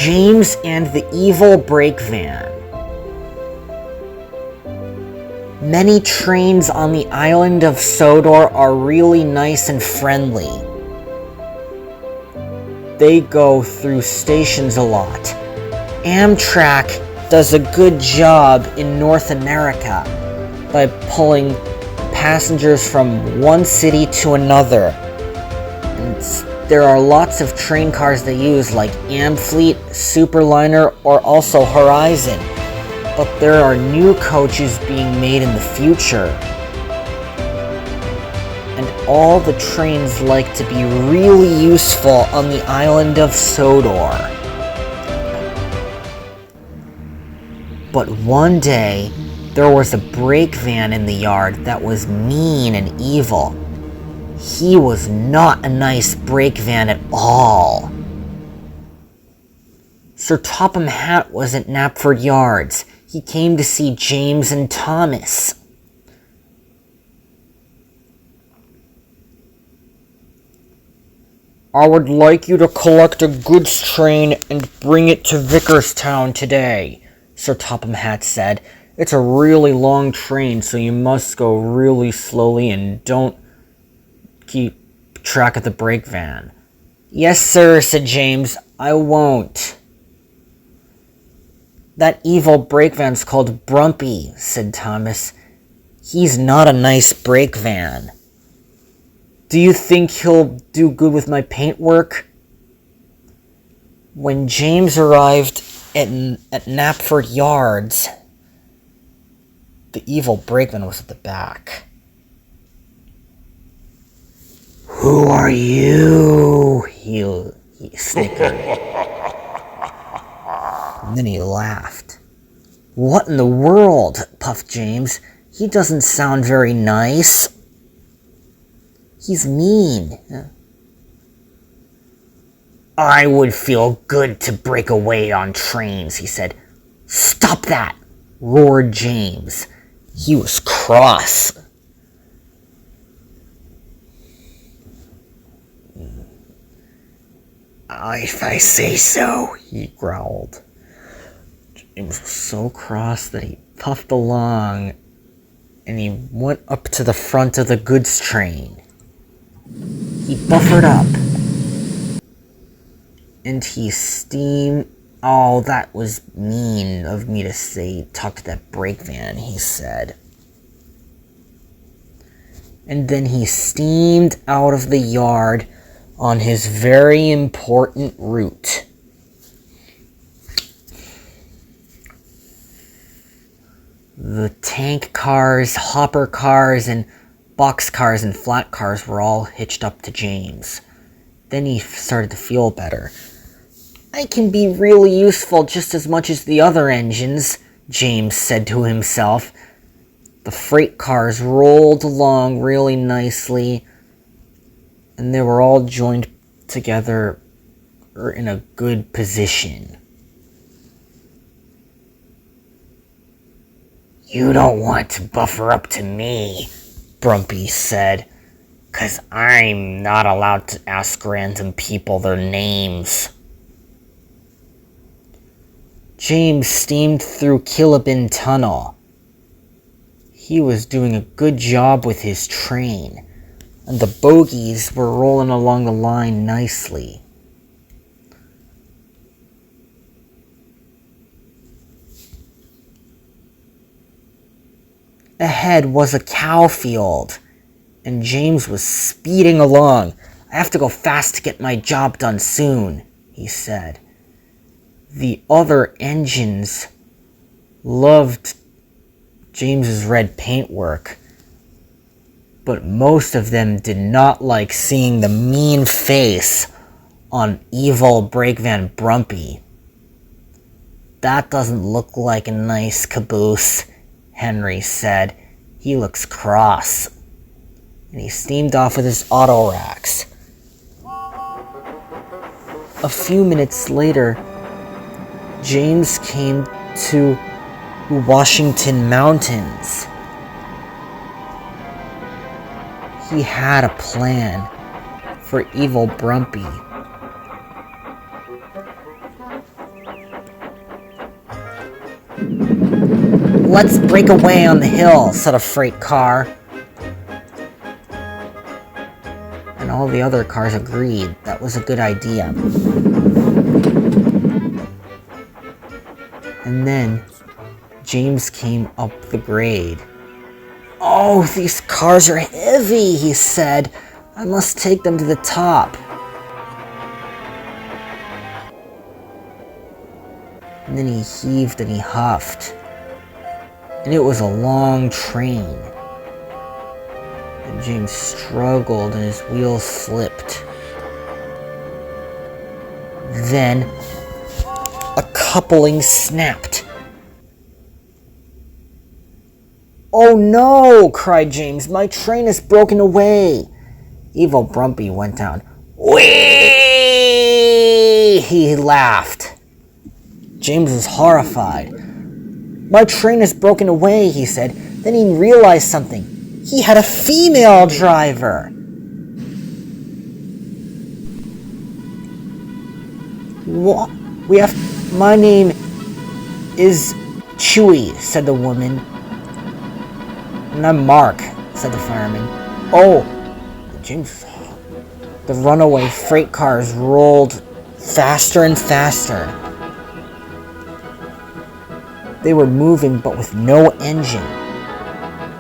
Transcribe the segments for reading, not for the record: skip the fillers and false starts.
James and the Evil Brake Van. Many trains on the island of Sodor are really nice and friendly. They go through stations a lot. Amtrak does a good job in North America by pulling passengers from one city to another. And there are lots of train cars they use, like Amfleet, Superliner, or also Horizon. But there are new coaches being made in the future. And all the trains like to be really useful on the island of Sodor. But one day, there was a brake van in the yard that was mean and evil. He was not a nice brake van at all. Sir Topham Hatt was at Knapford Yards. He came to see James and Thomas. I would like you to collect a goods train and bring it to Vickerstown today, Sir Topham Hatt said. It's a really long train, so you must go really slowly and don't keep track of the brake van. Yes, sir, said James. I won't. That evil brake van's called Brumpy, said Thomas. He's not a nice brake van. Do you think he'll do good with my paintwork? When James arrived at Knapford Yards, the evil brakeman was at the back. Who are you? He snickered. And then he laughed. What in the world? Puffed James. He doesn't sound very nice. He's mean. I would feel good to break away on trains, he said. Stop that! Roared James. He was cross. If I say so, he growled. James was so cross that he puffed along and he went up to the front of the goods train. He buffered up and he steamed. Oh, that was mean of me to say, talk to that brake van, he said. And then he steamed out of the yard on his very important route. The tank cars, hopper cars, and box cars and flat cars were all hitched up to James. Then he started to feel better. I can be really useful just as much as the other engines, James said to himself. The freight cars rolled along really nicely, and they were all joined together or in a good position. You don't want to buffer up to me, Brumpy said, 'cause I'm not allowed to ask random people their names. James steamed through Killabin Tunnel. He was doing a good job with his train, and the bogies were rolling along the line nicely. Ahead was a cow field, and James was speeding along. I have to go fast to get my job done soon, he said. The other engines loved James's red paintwork, but most of them did not like seeing the mean face on evil brake van Brumpy. That doesn't look like a nice caboose, Henry said. He looks cross. And he steamed off with his auto racks. A few minutes later, James came to Washington Mountains. He had a plan for evil Brumpy. Let's break away on the hill, said a freight car. And all the other cars agreed that was a good idea. And then James came up the grade. Oh, these cars are heavy, he said. I must take them to the top. And then he heaved and he huffed. And it was a long train. And James struggled and his wheels slipped. Then a coupling snapped. Oh no, cried James, my train is broken away. Evil Brumpy went down. Whee! He laughed. James was horrified. My train is broken away, he said. Then he realized something. He had a female driver. What? My name is Chewy, said the woman. And I'm Mark, said the fireman. Oh, James. The runaway freight cars rolled faster and faster. They were moving but with no engine.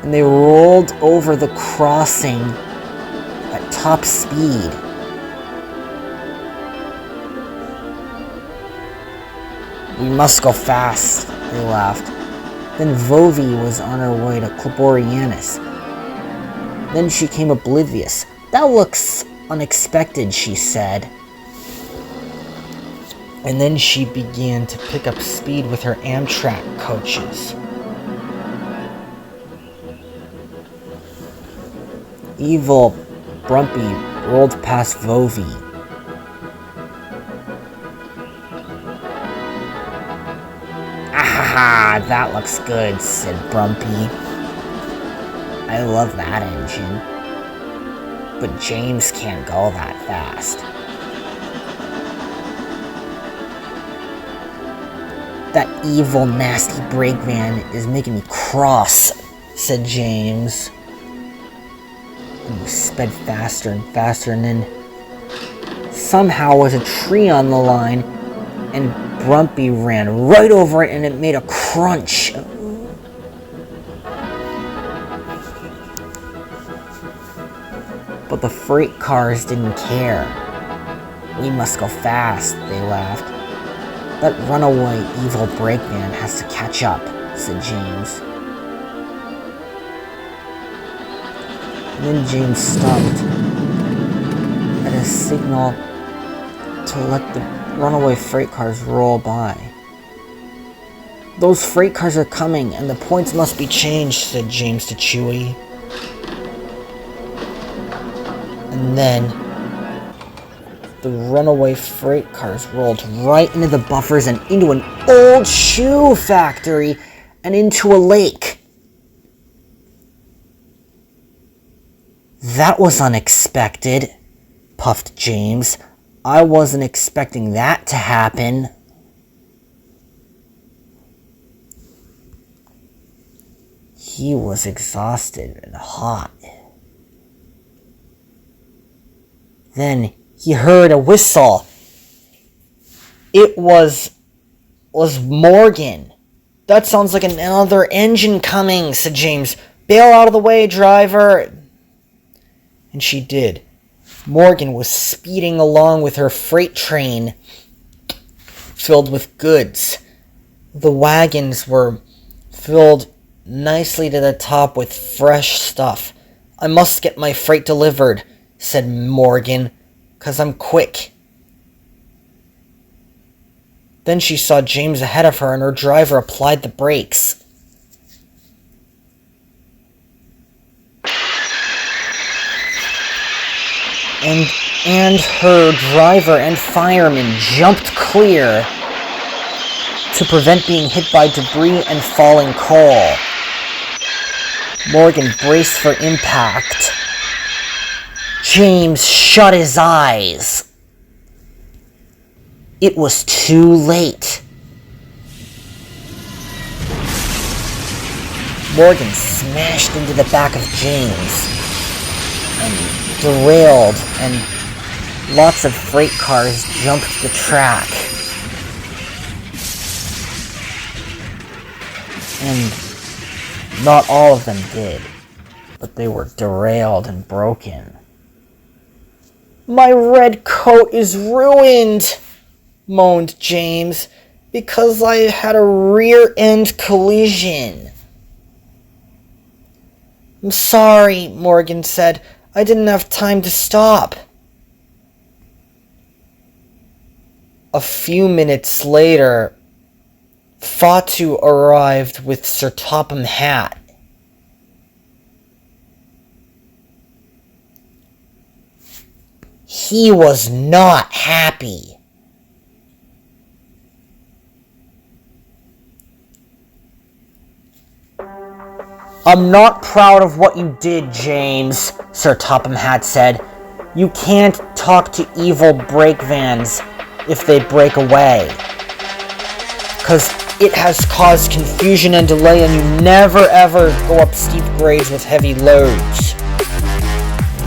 And they rolled over the crossing at top speed. We must go fast, they laughed. Then Vovi was on her way to Klaborianus. Then she came oblivious. That looks unexpected, she said. And then she began to pick up speed with her Amtrak coaches. Evil Brumpy rolled past Vovi. Ah, that looks good, said Brumpy. I love that engine. But James can't go that fast. That evil, nasty brakeman is making me cross, said James. And he sped faster and faster, and then somehow was a tree on the line, and Brumpy ran right over it, and it made a crunch. But the freight cars didn't care. We must go fast, they laughed. That runaway evil brakeman has to catch up, said James. And then James stopped at a signal to let the runaway freight cars roll by. Those freight cars are coming, and the points must be changed, said James to Chewy. And then the runaway freight cars rolled right into the buffers and into an old shoe factory and into a lake. That was unexpected, puffed James. I wasn't expecting that to happen. He was exhausted and hot. Then he heard a whistle. It was Morgan. That sounds like another engine coming, said James. Bail out of the way, driver. And she did. Morgan was speeding along with her freight train filled with goods. The wagons were filled nicely to the top with fresh stuff. I must get my freight delivered, said Morgan, 'cause I'm quick. Then she saw James ahead of her, and her driver applied the brakes. And her driver and fireman jumped clear to prevent being hit by debris and falling coal. Morgan braced for impact. James shut his eyes. It was too late. Morgan smashed into the back of James and derailed, and lots of freight cars jumped the track. And not all of them did, but they were derailed and broken. "My red coat is ruined," moaned James, "because I had a rear-end collision." "I'm sorry," Morgan said. "I didn't have time to stop." A few minutes later, Fatu arrived with Sir Topham Hatt. He was not happy. "I'm not proud of what you did, James," Sir Topham Hatt said. "You can't talk to evil brake vans if they break away, 'cause it has caused confusion and delay, and you never ever go up steep grades with heavy loads.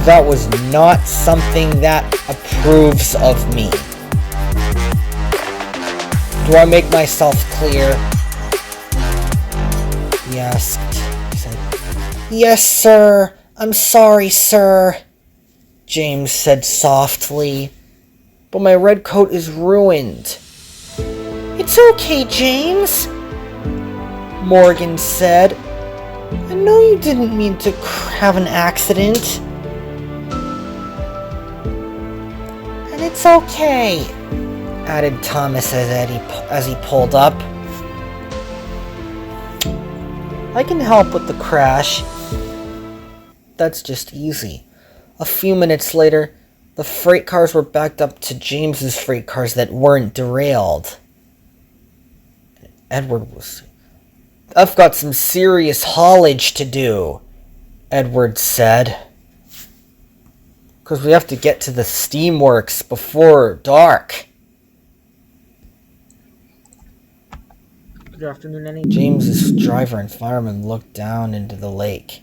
That was not something that approves of me. Do I make myself clear?" he asked. He said, "Yes, sir. I'm sorry, sir," James said softly. "But my red coat is ruined." "It's okay, James," Morgan said. "I know you didn't mean to have an accident. And it's okay," added Thomas as he pulled up. "I can help with the crash. That's just easy." A few minutes later, the freight cars were backed up to James's freight cars that weren't derailed. Edward was... "I've got some serious haulage to do," Edward said. "'Cause we have to get to the steamworks before dark." "Good afternoon, Annie." James's driver and fireman looked down into the lake.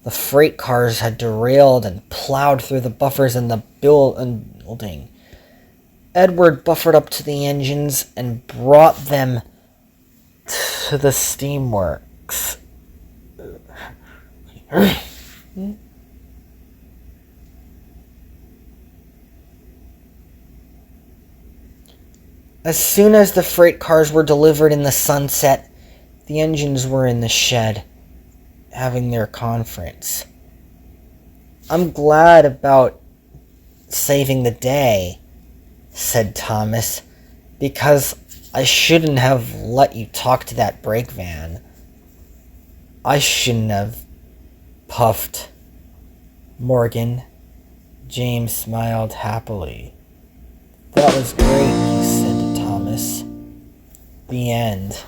The freight cars had derailed and plowed through the buffers in the building. Edward buffered up to the engines and brought them to the steamworks. As soon as the freight cars were delivered in the sunset, the engines were in the shed, having their conference. "I'm glad about saving the day," said Thomas, "because I shouldn't have let you talk to that brake van. I shouldn't have," puffed Morgan. James smiled happily. "That was great," he said to Thomas. The end.